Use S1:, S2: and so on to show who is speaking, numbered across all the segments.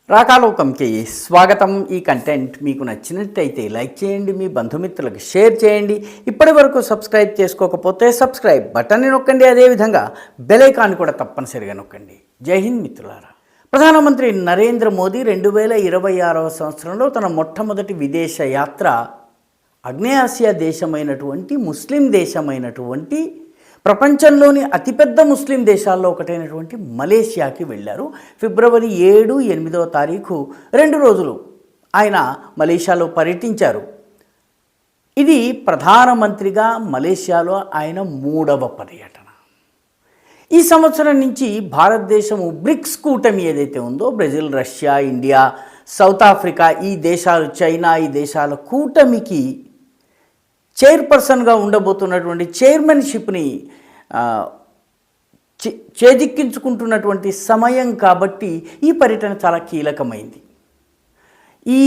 S1: రాకాలోకంకి స్వాగతం. ఈ కంటెంట్ మీకు నచ్చినట్టయితే లైక్ చేయండి, మీ బంధుమిత్రులకు షేర్ చేయండి. ఇప్పటి వరకు సబ్స్క్రైబ్ చేసుకోకపోతే సబ్స్క్రైబ్ బటన్ని నొక్కండి. అదేవిధంగా బెల్ ఐకాన్ కూడా తప్పనిసరిగా నొక్కండి. జై హింద్ మిత్రులారా. ప్రధానమంత్రి నరేంద్ర మోదీ 2026వ సంవత్సరంలో తన మొట్టమొదటి విదేశ యాత్ర ఆగ్నేయాసియా దేశమైనటువంటి ముస్లిం దేశమైనటువంటి ప్రపంచంలోని అతిపెద్ద ముస్లిం దేశాల్లో ఒకటైనటువంటి మలేషియాకి వెళ్ళారు. ఫిబ్రవరి 7, 8వ తారీఖు 2 రోజులు ఆయన మలేషియాలో పర్యటించారు. ఇది ప్రధానమంత్రిగా మలేషియాలో ఆయన 3వ పర్యటన. ఈ సంవత్సరం నుంచి భారతదేశము బ్రిక్స్ కూటమి ఏదైతే ఉందో, Brazil, Russia, India, south Africa, ఈ దేశాలు, చైనా, ఈ దేశాల కూటమికి చైర్పర్సన్గా ఉండబోతున్నటువంటి చైర్మన్షిప్ని చేజిక్కించుకుంటున్నటువంటి సమయం కాబట్టి ఈ పర్యటన చాలా కీలకమైంది. ఈ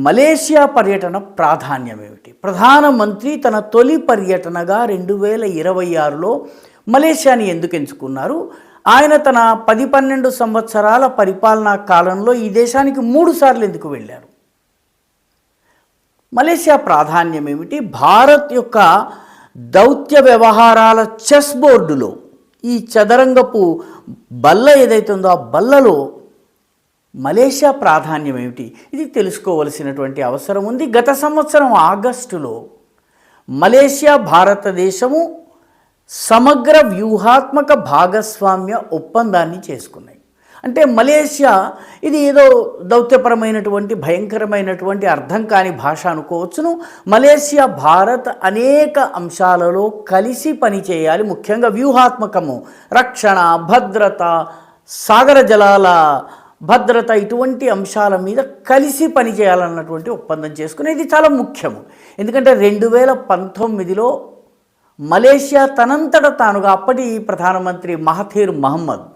S1: మలేషియా పర్యటన ప్రాధాన్యం ఏమిటి? ప్రధానమంత్రి తన తొలి పర్యటనగా 2026లో మలేషియాని ఎందుకు ఎంచుకున్నారు? ఆయన తన 10-12 సంవత్సరాల పరిపాలనా కాలంలో ఈ దేశానికి 3 సార్లు ఎందుకు వెళ్ళారు? మలేషియా ప్రాధాన్యం ఏమిటి? భారత్ యొక్క దౌత్య వ్యవహారాల చెస్ బోర్డులో ఈ చదరంగపు బల్ల ఏదైతే ఉందో ఆ బల్లలో మలేషియా ప్రాధాన్యం ఏమిటి? ఇది తెలుసుకోవలసినటువంటి అవసరం ఉంది. గత సంవత్సరం ఆగస్టులో మలేషియా భారతదేశము సమగ్ర వ్యూహాత్మక భాగస్వామ్య ఒప్పందాన్ని చేసుకున్నాయి. అంటే మలేషియా ఇది ఏదో దౌత్యపరమైనటువంటి భయంకరమైనటువంటి అర్థం కాని భాష అనుకోవచ్చును. మలేషియా భారత్ అనేక అంశాలలో కలిసి పనిచేయాలి. ముఖ్యంగా వ్యూహాత్మకము, రక్షణ, భద్రత, సాగర జలాల భద్రత, ఇటువంటి అంశాల మీద కలిసి పనిచేయాలన్నటువంటి ఒప్పందం చేసుకుని ఇది చాలా ముఖ్యము. ఎందుకంటే 2019లో మలేషియా తనంతట తానుగా అప్పటి ప్రధానమంత్రి మహతీర్ మహమ్మద్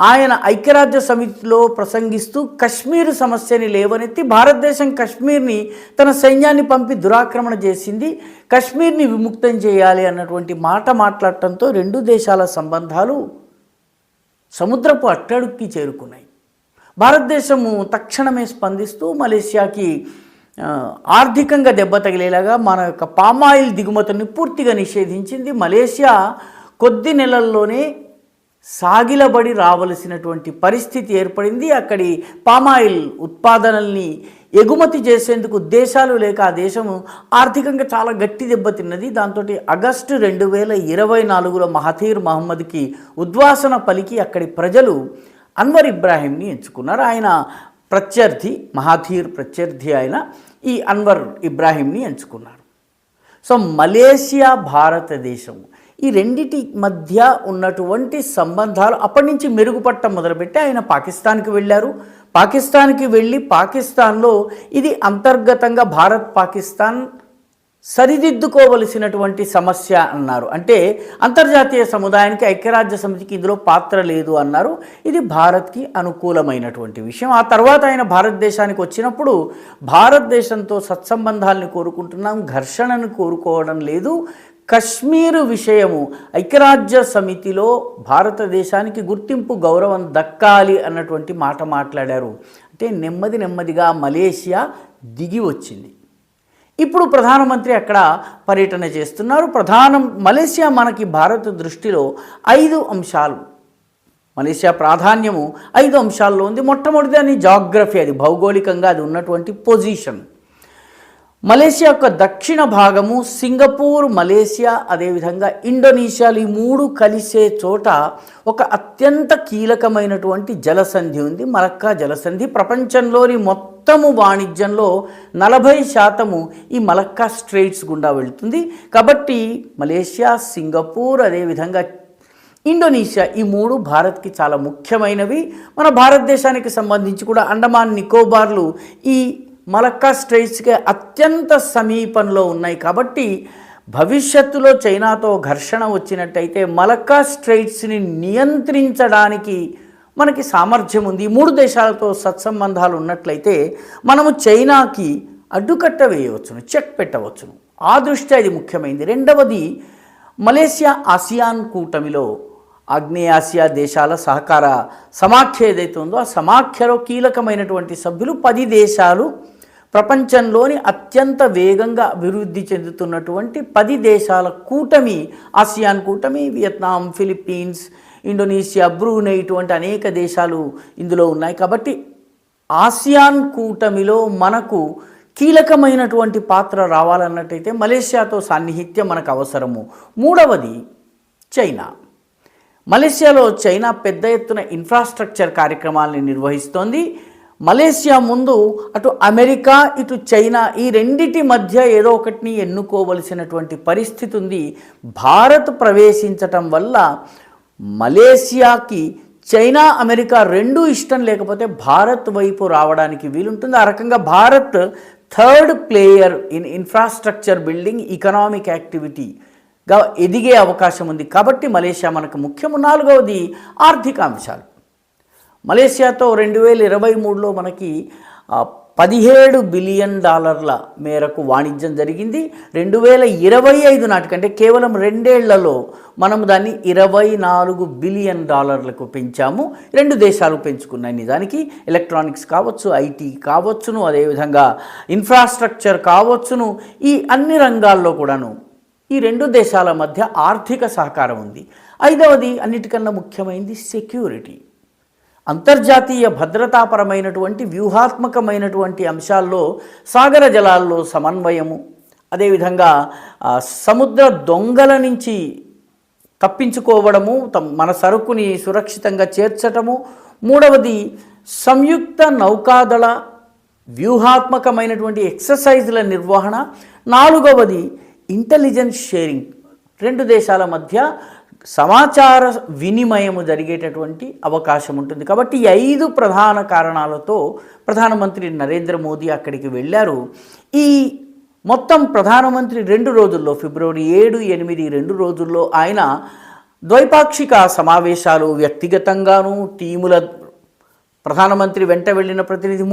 S1: ఆయన ఐక్యరాజ్య సమితిలో ప్రసంగిస్తూ కశ్మీర్ సమస్యని లేవనెత్తి భారతదేశం కశ్మీర్ని తన సైన్యాన్ని పంపి దురాక్రమణ చేసింది, కశ్మీర్ని విముక్తం చేయాలి అన్నటువంటి మాట మాట్లాడటంతో 2 దేశాల సంబంధాలు సముద్రపు అట్టడుక్కి చేరుకున్నాయి. భారతదేశము తక్షణమే స్పందిస్తూ మలేషియాకి ఆర్థికంగా దెబ్బ తగిలేలాగా మన యొక్క పామాయిల్ దిగుమతుని పూర్తిగా నిషేధించింది. మలేషియా కొద్ది నెలల్లోనే సాగిలబడి రావలసినటువంటి పరిస్థితి ఏర్పడింది. అక్కడి పామాయిల్ ఉత్పాదనల్ని ఎగుమతి చేసేందుకు దేశాలు లేక ఆ దేశము ఆర్థికంగా చాలా గట్టి దెబ్బతిన్నది. దాంతో ఆగస్టు 2024లో మహతీర్ మహమ్మద్కి ఉద్వాసన పలికి అక్కడి ప్రజలు అన్వర్ ఇబ్రాహీంని ఎంచుకున్నారు. ఆయన ప్రత్యర్థి, మహతీర్ ప్రత్యర్థి అయిన ఈ అన్వర్ ఇబ్రాహీంని ఎంచుకున్నారు. సో మలేషియా భారతదేశం ఈ రెండిటి మధ్య ఉన్నటువంటి సంబంధాలు అప్పటి నుంచి మెరుగుపడటం మొదలుపెట్టి ఆయన పాకిస్తాన్కి వెళ్ళారు. పాకిస్తాన్కి వెళ్ళి పాకిస్తాన్లో ఇది అంతర్గతంగా భారత్ పాకిస్తాన్ సరిదిద్దుకోవలసినటువంటి సమస్య అన్నారు. అంటే అంతర్జాతీయ సముదాయానికి, ఐక్యరాజ్య సమితికి ఇందులో పాత్ర లేదు అన్నారు. ఇది భారత్కి అనుకూలమైనటువంటి విషయం. ఆ తర్వాత ఆయన భారతదేశానికి వచ్చినప్పుడు భారతదేశంతో సత్సంబంధాలని కోరుకుంటున్నాం, ఘర్షణను కోరుకోవడం లేదు, కశ్మీరు విషయము ఐక్యరాజ్య సమితిలో భారతదేశానికి గుర్తింపు, గౌరవం దక్కాలి అన్నటువంటి మాట మాట్లాడారు. అంటే నెమ్మదిగా మలేషియా దిగి వచ్చింది. ఇప్పుడు ప్రధానమంత్రి అక్కడ పర్యటన చేస్తున్నారు. మలేషియా మనకి భారత్ దృష్టిలో 5 అంశాలు, మలేషియా ప్రాధాన్యము 5 అంశాల్లో ఉంది. మొట్టమొదటిది అని జాగ్రఫీ, అది భౌగోళికంగా అది ఉన్నటువంటి పొజిషన్. మలేషియా యొక్క దక్షిణ భాగము సింగపూర్, మలేషియా, అదేవిధంగా ఇండోనేషియాలు, ఈ 3 కలిసే చోట ఒక అత్యంత కీలకమైనటువంటి జలసంధి ఉంది, మలక్కా జలసంధి. ప్రపంచంలోని మొత్తము వాణిజ్యంలో 40% ఈ మలక్కా స్ట్రెయిట్స్ గుండా వెళుతుంది. కాబట్టి మలేషియా, సింగపూర్, అదేవిధంగా ఇండోనేషియా, ఈ 3 భారత్కి చాలా ముఖ్యమైనవి. మన భారతదేశానికి సంబంధించి కూడా అండమాన్ నికోబార్లు ఈ మలక్కా స్ట్రెయిట్స్కి అత్యంత సమీపంలో ఉన్నాయి. కాబట్టి భవిష్యత్తులో చైనాతో ఘర్షణ వచ్చినట్టయితే మలక్కా స్ట్రెయిట్స్ని నియంత్రించడానికి మనకి సామర్థ్యం ఉంది. ఈ 3 దేశాలతో సత్సంబంధాలు ఉన్నట్లయితే మనము చైనాకి అడ్డుకట్ట వేయవచ్చును, చెక్ పెట్టవచ్చును. ఆ దృష్ట్యా ఇది ముఖ్యమైనది. రెండవది, మలేషియా ఆసియాన్ కూటమిలో ఆగ్నేయాసియా దేశాల సహకార సమాఖ్య ఏదైతే ఉందో ఆ సమాఖ్యలో కీలకమైనటువంటి సభ్యులు 10 దేశాలు, ప్రపంచంలోని అత్యంత వేగంగా అభివృద్ధి చెందుతున్నటువంటి 10 దేశాల కూటమి, ఆసియాన్ కూటమి, వియత్నాం, ఫిలిప్పీన్స్, ఇండోనేషియా, బ్రూనై ఇటువంటి అనేక దేశాలు ఇందులో ఉన్నాయి. కాబట్టి ఆసియాన్ కూటమిలో మనకు కీలకమైనటువంటి పాత్ర రావాలన్నట్టయితే మలేషియాతో సాన్నిహిత్యం మనకు అవసరము. మూడవది చైనా. మలేషియాలో చైనా పెద్ద ఎత్తున ఇన్ఫ్రాస్ట్రక్చర్ కార్యక్రమాలను నిర్వహిస్తోంది. మలేషియా ముందు అటు అమెరికా ఇటు చైనా ఈ రెండిటి మధ్య ఏదో ఒకటిని ఎన్నుకోవలసినటువంటి పరిస్థితి ఉంది. భారత్ ప్రవేశించటం వల్ల మలేషియాకి చైనా అమెరికా రెండూ ఇష్టం లేకపోతే భారత్ వైపు రావడానికి వీలుంటుంది. ఆ రకంగా Bharat third player in infrastructure building economic యాక్టివిటీగా ఎదిగే అవకాశం ఉంది. కాబట్టి మలేషియా మనకు ముఖ్యము. నాలుగవది ఆర్థిక అంశాలు. మలేషియాతో 2023లో మనకి $17 బిలియన్ మేరకు వాణిజ్యం జరిగింది. 2025 నాటికంటే కేవలం 2 ఏళ్లలో మనం దాన్ని $24 బిలియన్ పెంచాము. 2 దేశాలు పెంచుకున్నాయి. నిజానికి ఎలక్ట్రానిక్స్ కావచ్చు, ఐటీ కావచ్చును, అదేవిధంగా ఇన్ఫ్రాస్ట్రక్చర్ కావచ్చును, ఈ అన్ని రంగాల్లో కూడాను ఈ 2 దేశాల మధ్య ఆర్థిక సహకారం ఉంది. ఐదవది అన్నిటికన్నా ముఖ్యమైనది సెక్యూరిటీ. అంతర్జాతీయ భద్రతాపరమైనటువంటి వ్యూహాత్మకమైనటువంటి అంశాల్లో సాగర జలాల్లో సమన్వయము, అదేవిధంగా సముద్ర దొంగల నుంచి తప్పించుకోవడము, మన సరుకుని సురక్షితంగా చేర్చటము. మూడవది సంయుక్త నౌకాదళ వ్యూహాత్మకమైనటువంటి ఎక్సర్సైజ్ల నిర్వహణ. నాలుగవది ఇంటెలిజెన్స్ షేరింగ్. 2 దేశాల మధ్య సమాచార వినిమయము జరిగేటటువంటి అవకాశం ఉంటుంది. కాబట్టి ఈ 5 ప్రధాన కారణాలతో ప్రధానమంత్రి నరేంద్ర మోదీ అక్కడికి వెళ్ళారు. ఈ మొత్తం ప్రధానమంత్రి 2 రోజుల్లో ఫిబ్రవరి 7, 8 2 రోజుల్లో ఆయన ద్వైపాక్షిక సమావేశాలు, వ్యక్తిగతంగాను టీముల ప్రధానమంత్రి వెంట వెళ్ళిన ప్రతినిధి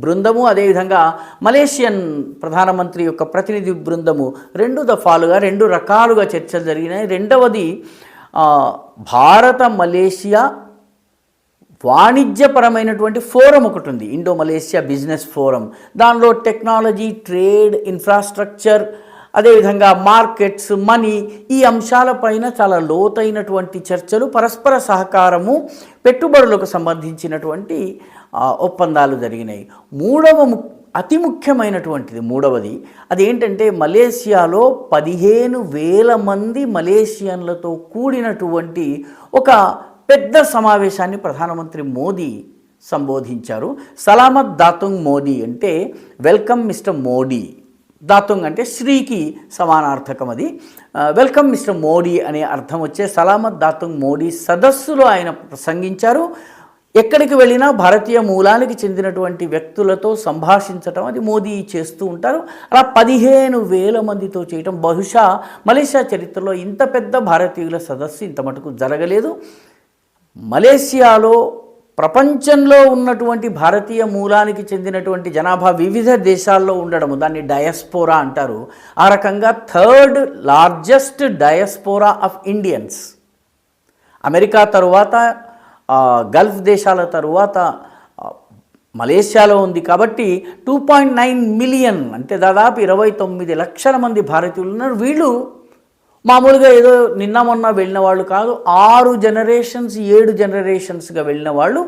S1: బృందము, అదేవిధంగా మలేషియన్ ప్రధానమంత్రి యొక్క ప్రతినిధి బృందము 2 దఫాలుగా 2 రకాలుగా చర్చలు జరిగినాయి. రెండవది భారత మలేషియా వాణిజ్యపరమైనటువంటి ఫోరం ఒకటి ఉంది, ఇండో మలేషియా బిజినెస్ ఫోరం. దానిలో టెక్నాలజీ, ట్రేడ్, ఇన్ఫ్రాస్ట్రక్చర్, అదేవిధంగా మార్కెట్స్, మనీ, ఈ అంశాలపైన చాలా లోతైనటువంటి చర్చలు, పరస్పర సహకారము, పెట్టుబడులకు సంబంధించినటువంటి ఒప్పందాలు జరిగినాయి. అతి ముఖ్యమైనటువంటిది మూడవది అదేంటంటే మలేషియాలో 15,000 మంది మలేషియన్లతో కూడినటువంటి ఒక పెద్ద సమావేశాన్ని ప్రధానమంత్రి మోదీ సంబోధించారు. సలామత్ దాతుంగ్ మోదీ అంటే వెల్కమ్ మిస్టర్ మోడీ. దాతుంగ్ అంటే శ్రీకి సమానార్థకం. అది వెల్కమ్ మిస్టర్ మోడీ అనే అర్థం వచ్చే సలామత్ దాతుంగ్ మోడీ సదస్సులో ఆయన ప్రసంగించారు. ఎక్కడికి వెళ్ళినా భారతీయ మూలానికి చెందినటువంటి వ్యక్తులతో సంభాషించటం అది మోదీ చేస్తూ ఉంటారు. అలా 15,000 మందితో చేయటం బహుశా మలేషియా చరిత్రలో ఇంత పెద్ద భారతీయుల సదస్సు ఇంత మటుకు జరగలేదు. మలేషియాలో ప్రపంచంలో ఉన్నటువంటి భారతీయ మూలానికి చెందినటువంటి జనాభా వివిధ దేశాల్లో ఉండడము, దాన్ని డయాస్పోరా అంటారు. ఆ రకంగా 3rd largest diaspora of Indians. America తరువాత, గల్ఫ్ దేశాల తరువాత మలేషియాలో ఉంది. కాబట్టి 2.9 మిలియన్ అంటే దాదాపు 29 లక్షల మంది భారతీయులు ఉన్నారు. వీళ్ళు మామూలుగా ఏదో నిన్న మొన్న వెళ్ళిన వాళ్ళు కాదు, 6 జనరేషన్స్ 7 జనరేషన్స్గా వెళ్ళిన వాళ్ళు.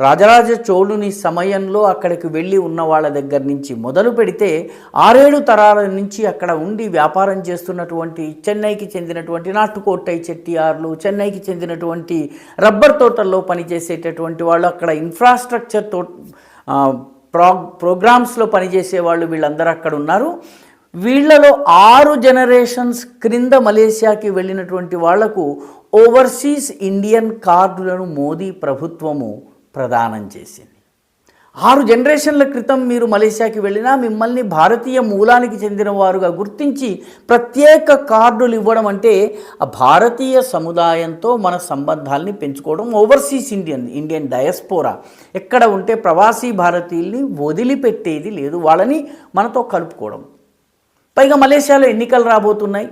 S1: రాజరాజ చోళుని సమయంలో అక్కడికి వెళ్ళి ఉన్న వాళ్ళ దగ్గర నుంచి మొదలు పెడితే 6-7 తరాల నుంచి అక్కడ ఉండి వ్యాపారం చేస్తున్నటువంటి చెన్నైకి చెందినటువంటి నాటుకోట్టై చెట్టియార్లు, చెన్నైకి చెందినటువంటి రబ్బర్ తోటల్లో పనిచేసేటటువంటి వాళ్ళు, అక్కడ ఇన్ఫ్రాస్ట్రక్చర్ ప్రోగ్రామ్స్లో పనిచేసే వాళ్ళు, వీళ్ళందరూ అక్కడ ఉన్నారు. వీళ్లలో 6 జనరేషన్స్ క్రింద మలేషియాకి వెళ్ళినటువంటి వాళ్లకు ఓవర్సీస్ ఇండియన్ కార్డులను మోదీ ప్రభుత్వము ప్రదానం చేసింది. 6 జనరేషన్ల క్రితం మీరు మలేషియాకి వెళ్ళినా మిమ్మల్ని భారతీయ మూలానికి చెందిన వారుగా గుర్తించి ప్రత్యేక కార్డులు ఇవ్వడం అంటే ఆ భారతీయ సముదాయంతో మన సంబంధాలని పెంచుకోవడం. ఓవర్సీస్ ఇండియన్ డయాస్పోరా ఎక్కడ ఉంటే ప్రవాసీ భారతీయుల్ని వదిలిపెట్టేది లేదు, వాళ్ళని మనతో కలుపుకోవడం. పైగా మలేషియాలో ఎన్నికలు రాబోతున్నాయి.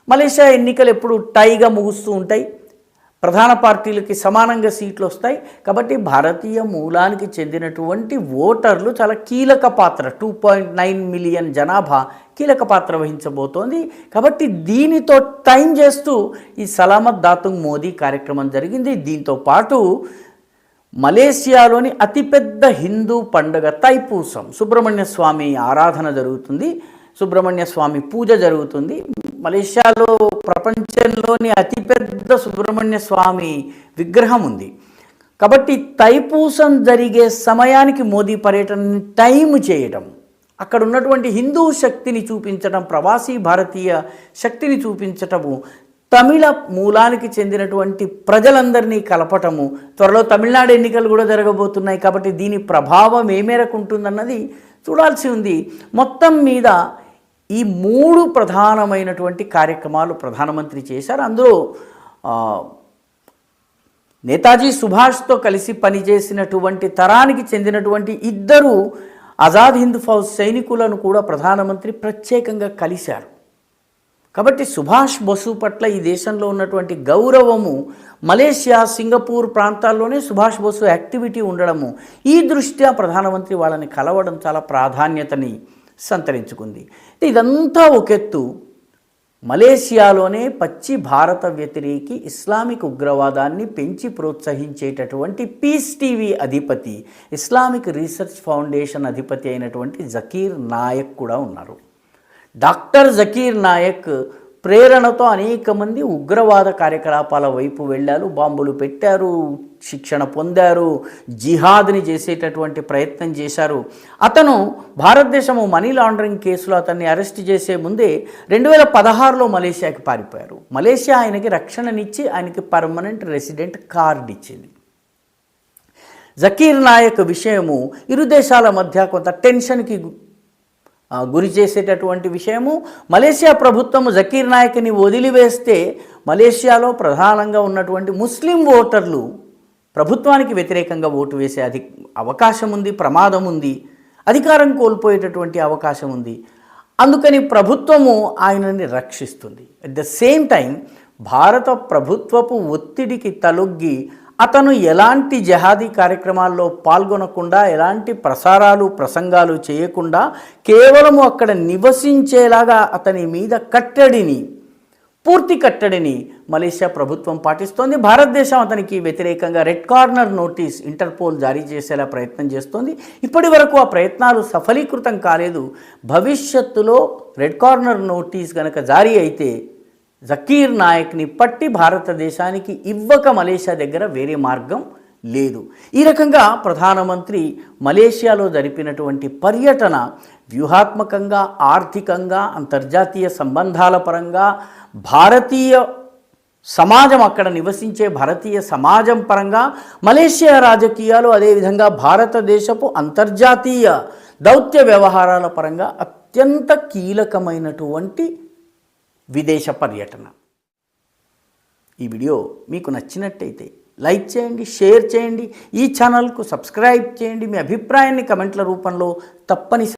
S1: మలేషియా ఎన్నికలు ఎప్పుడు టైగా ముగుస్తూ ఉంటాయి. ప్రధాన పార్టీలకి సమానంగా సీట్లు వస్తాయి. కాబట్టి భారతీయ మూలానికి చెందినటువంటి ఓటర్లు చాలా కీలక పాత్ర, 2.9 మిలియన్ జనాభా కీలక పాత్ర వహించబోతోంది. కాబట్టి దీనితో టైం చేస్తూ ఈ సలామత్ దాతుంగ్ మోదీ కార్యక్రమం జరిగింది. దీంతో పాటు మలేషియాలోని అతిపెద్ద హిందూ పండుగ తైపూసం, సుబ్రహ్మణ్య స్వామి ఆరాధన జరుగుతుంది, సుబ్రహ్మణ్య స్వామి పూజ జరుగుతుంది. మలేషియాలో ప్రపంచంలోని అతిపెద్ద సుబ్రహ్మణ్య స్వామి విగ్రహం ఉంది. కాబట్టి తైపూసం జరిగే సమయానికి మోదీ పర్యటనని టైం చేయడం, అక్కడ ఉన్నటువంటి హిందూ శక్తిని చూపించడం, ప్రవాసీ భారతీయ శక్తిని చూపించటము, తమిళ మూలానికి చెందినటువంటి ప్రజలందరినీ కలపటము. త్వరలో తమిళనాడు ఎన్నికలు కూడా జరగబోతున్నాయి. కాబట్టి దీని ప్రభావం ఏ మేరకు ఉంటుందన్నది చూడాల్సి ఉంది. మొత్తం మీద ఈ 3 ప్రధానమైనటువంటి కార్యక్రమాలు ప్రధానమంత్రి చేశారు. అందులో నేతాజీ సుభాష్తో కలిసి పనిచేసినటువంటి తరానికి చెందినటువంటి 2 ఆజాద్ హింద్ ఫౌజ్ సైనికులను కూడా ప్రధానమంత్రి ప్రత్యేకంగా కలిశారు. కాబట్టి సుభాష్ బసు పట్ల ఈ దేశంలో ఉన్నటువంటి గౌరవము, మలేషియా, సింగపూర్ ప్రాంతాల్లోనే సుభాష్ బసు యాక్టివిటీ ఉండడము, ఈ దృష్ట్యా ప్రధానమంత్రి వాళ్ళని కలవడం చాలా ప్రాధాన్యతని సంతరించుకుంది. ఇదంతా ఒకెత్తు, మలేషియాలోనే పచ్చి భారత వ్యతిరేకి ఇస్లామిక్ ఉగ్రవాదాన్ని పెంచి ప్రోత్సహించేటటువంటి పీస్ టీవీ అధిపతి, ఇస్లామిక్ రీసెర్చ్ ఫౌండేషన్ అధిపతి అయినటువంటి జకీర్ నాయక్ కూడా ఉన్నారు. డాక్టర్ జకీర్ నాయక్ ప్రేరణతో అనేక మంది ఉగ్రవాద కార్యకలాపాల వైపు వెళ్ళారు, బాంబులు పెట్టారు, శిక్షణ పొందారు, జిహాద్ని చేసేటటువంటి ప్రయత్నం చేశారు. అతను భారతదేశము మనీ లాండరింగ్ కేసులో అతన్ని అరెస్ట్ చేసే ముందే 2016లో మలేషియాకి పారిపోయారు. మలేషియా ఆయనకి రక్షణనిచ్చి ఆయనకి పర్మనెంట్ రెసిడెంట్ కార్డు ఇచ్చింది. జకీర్ నాయక్ విషయము ఇరు దేశాల మధ్య కొంత టెన్షన్కి గురి చేసేటటువంటి విషయము. మలేషియా ప్రభుత్వము జకీర్ నాయక్ని వదిలివేస్తే మలేషియాలో ప్రధానంగా ఉన్నటువంటి ముస్లిం ఓటర్లు ప్రభుత్వానికి వ్యతిరేకంగా ఓటు వేసే అవకాశం ఉంది, ప్రమాదం ఉంది, అధికారం కోల్పోయేటటువంటి అవకాశం ఉంది. అందుకని ప్రభుత్వము ఆయనని రక్షిస్తుంది. అట్ ద సేమ్ టైం భారత ప్రభుత్వపు ఒత్తిడికి తలొగ్గి అతను ఎలాంటి జహాదీ కార్యక్రమాల్లో పాల్గొనకుండా, ఎలాంటి ప్రసారాలు ప్రసంగాలు చేయకుండా కేవలము అక్కడ నివసించేలాగా అతని మీద పూర్తి కట్టడిని మలేషియా ప్రభుత్వం పాటిస్తోంది. భారతదేశం అతనికి వ్యతిరేకంగా రెడ్ కార్నర్ నోటీస్ ఇంటర్పోల్ జారీ చేసేలా ప్రయత్నం చేస్తోంది. ఇప్పటి వరకు ఆ ప్రయత్నాలు సఫలీకృతం కాలేదు. భవిష్యత్తులో రెడ్ కార్నర్ నోటీస్ కనుక జారీ అయితే జకీర్ నాయక్ని పట్టి భారతదేశానికి ఇవ్వక మలేషియా దగ్గర వేరే మార్గం లేదు. ఈ రకంగా ప్రధానమంత్రి మలేషియాలో జరిపినటువంటి పర్యటన వ్యూహాత్మకంగా, ఆర్థికంగా, అంతర్జాతీయ సంబంధాల పరంగా, భారతీయ సమాజం, అక్కడ నివసించే భారతీయ సమాజం పరంగా, మలేషియా రాజకీయాలు, అదేవిధంగా భారతదేశపు అంతర్జాతీయ దౌత్య వ్యవహారాల పరంగా అత్యంత కీలకమైనటువంటి విదేశ పర్యటన. ఈ వీడియో మీకు నచ్చినట్టయితే లైక్ చేయండి, షేర్ చేయండి, ఈ ఛానల్కు సబ్స్క్రైబ్ చేయండి, మీ అభిప్రాయాన్ని కమెంట్ల రూపంలో తప్పనిసరి